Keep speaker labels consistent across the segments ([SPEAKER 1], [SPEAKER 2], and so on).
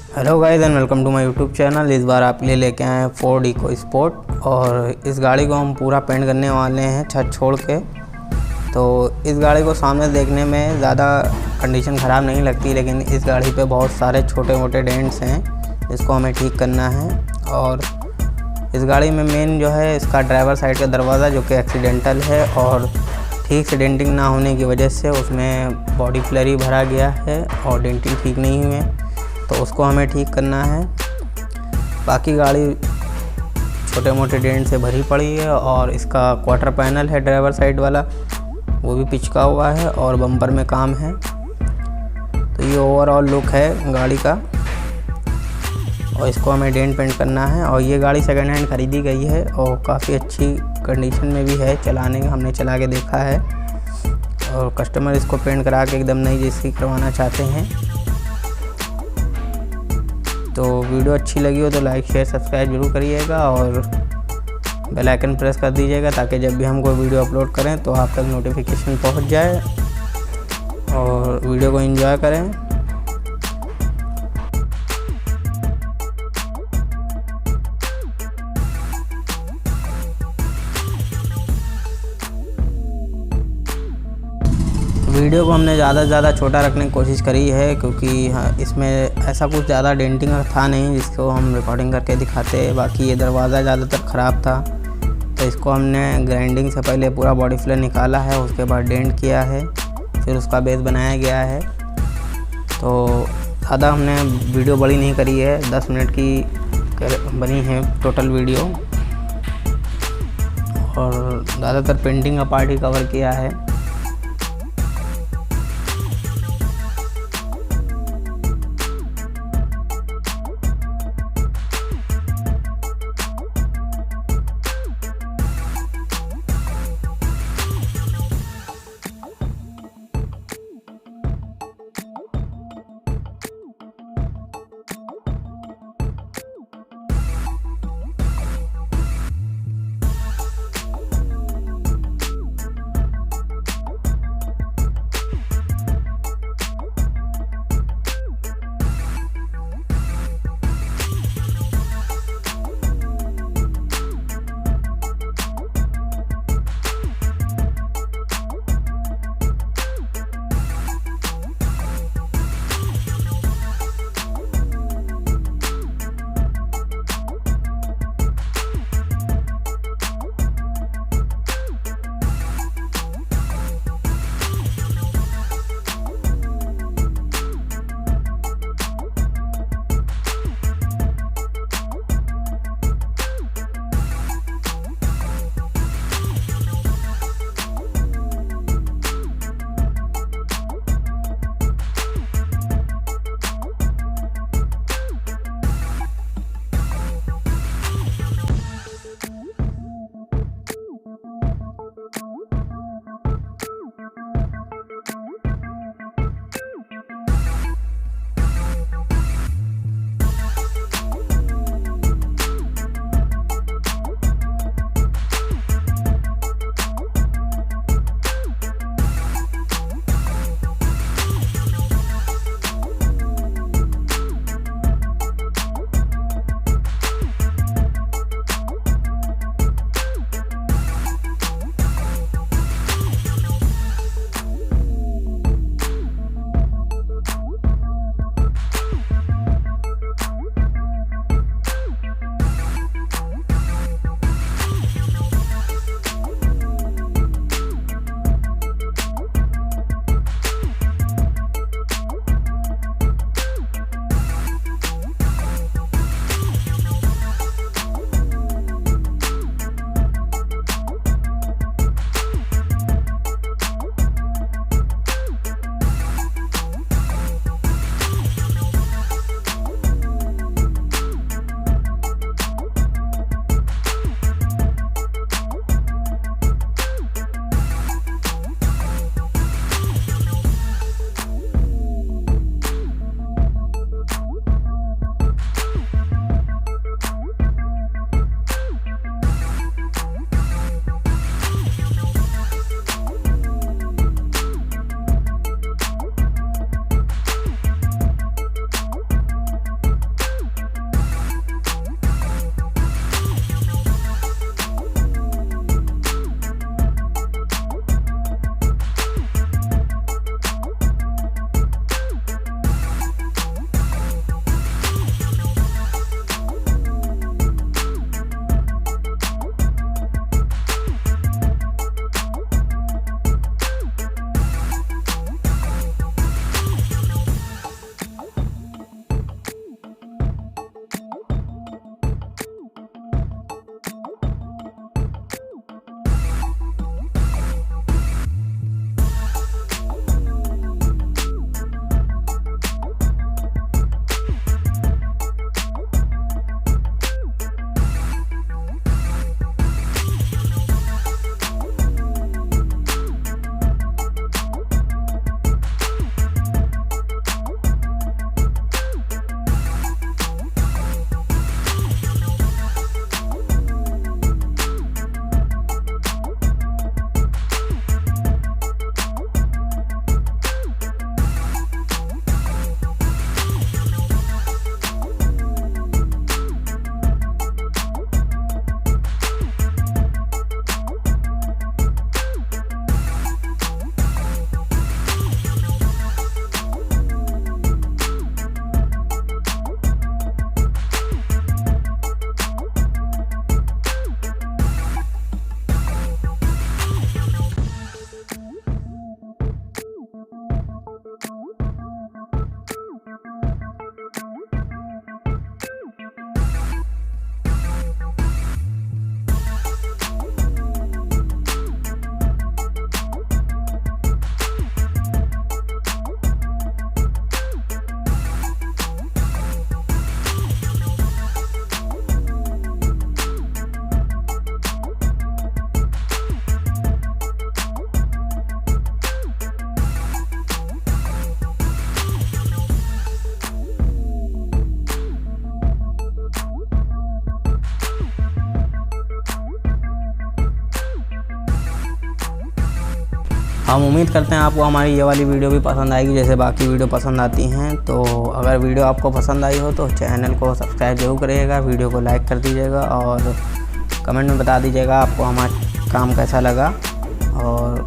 [SPEAKER 1] Hello guys and welcome to my YouTube channel. इस बार आपके लिए लेके आए हैं फोर्ड इको स्पोर्ट और इस गाड़ी को हम पूरा पेंट करने वाले हैं छत छोड़ के। तो इस गाड़ी को सामने देखने में ज़्यादा कंडीशन ख़राब नहीं लगती, लेकिन इस गाड़ी पे बहुत सारे छोटे मोटे डेंट्स हैं जिसको हमें ठीक करना है। और इस गाड़ी में मेन जो है इसका ड्राइवर साइड का दरवाज़ा जो कि एक्सीडेंटल है और ठीक से डेंटिंग ना होने की वजह से उसमें बॉडी फ्लरी भरा गया है और डेंटिंग ठीक नहीं हुई है, तो उसको हमें ठीक करना है। बाकी गाड़ी छोटे मोटे डेंट से भरी पड़ी है और इसका क्वार्टर पैनल है ड्राइवर साइड वाला, वो भी पिचका हुआ है और बम्पर में काम है। तो ये ओवरऑल लुक है गाड़ी का और इसको हमें डेंट पेंट करना है। और ये गाड़ी सेकंड हैंड ख़रीदी गई है और काफ़ी अच्छी कंडीशन में भी है, चलाने का हमने चला के देखा है। और कस्टमर इसको पेंट करा के एकदम नई जैसी करवाना चाहते हैं। तो वीडियो अच्छी लगी हो तो लाइक शेयर सब्सक्राइब जरूर करिएगा और बेल आइकन प्रेस कर दीजिएगा ताकि जब भी हम कोई वीडियो अपलोड करें तो आप तक नोटिफिकेशन पहुंच जाए और वीडियो को एंजॉय करें। वीडियो को हमने ज़्यादा से ज़्यादा छोटा रखने की कोशिश करी है क्योंकि इसमें ऐसा कुछ ज़्यादा डेंटिंग था नहीं जिसको हम रिकॉर्डिंग करके दिखाते। बाकी ये दरवाज़ा ज़्यादातर ख़राब था, तो इसको हमने ग्राइंडिंग से पहले पूरा बॉडी फ्लेयर निकाला है, उसके बाद डेंट किया है, फिर उसका बेस बनाया गया है। तो ज़्यादा हमने वीडियो बड़ी नहीं करी है, 10 मिनट की बनी है टोटल वीडियो और ज़्यादातर पेंटिंग का पार्ट ही कवर किया है। हम उम्मीद करते हैं आपको हमारी ये वाली वीडियो भी पसंद आएगी जैसे बाकी वीडियो पसंद आती हैं। तो अगर वीडियो आपको पसंद आई हो तो चैनल को सब्सक्राइब जरूर करिएगा, वीडियो को लाइक कर दीजिएगा और कमेंट में बता दीजिएगा आपको हमारा काम कैसा लगा और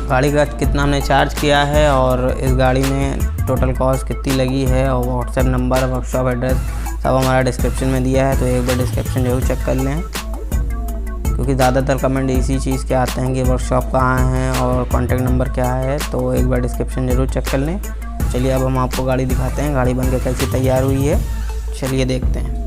[SPEAKER 1] गाड़ी का कितना हमने चार्ज किया है और इस गाड़ी में टोटल कॉस्ट कितनी लगी है और व्हाट्सएप नंबर, वर्कशॉप एड्रेस सब हमारा डिस्क्रिप्शन में दिया है। तो एक बार डिस्क्रिप्शन जरूर चेक कर लें, क्योंकि ज़्यादातर कमेंट इसी चीज़ के आते हैं कि वर्कशॉप कहाँ है और कॉन्टैक्ट नंबर क्या है। तो एक बार डिस्क्रिप्शन ज़रूर चेक कर लें। चलिए अब हम आपको गाड़ी दिखाते हैं, गाड़ी बनके कैसी तैयार हुई है, चलिए देखते हैं।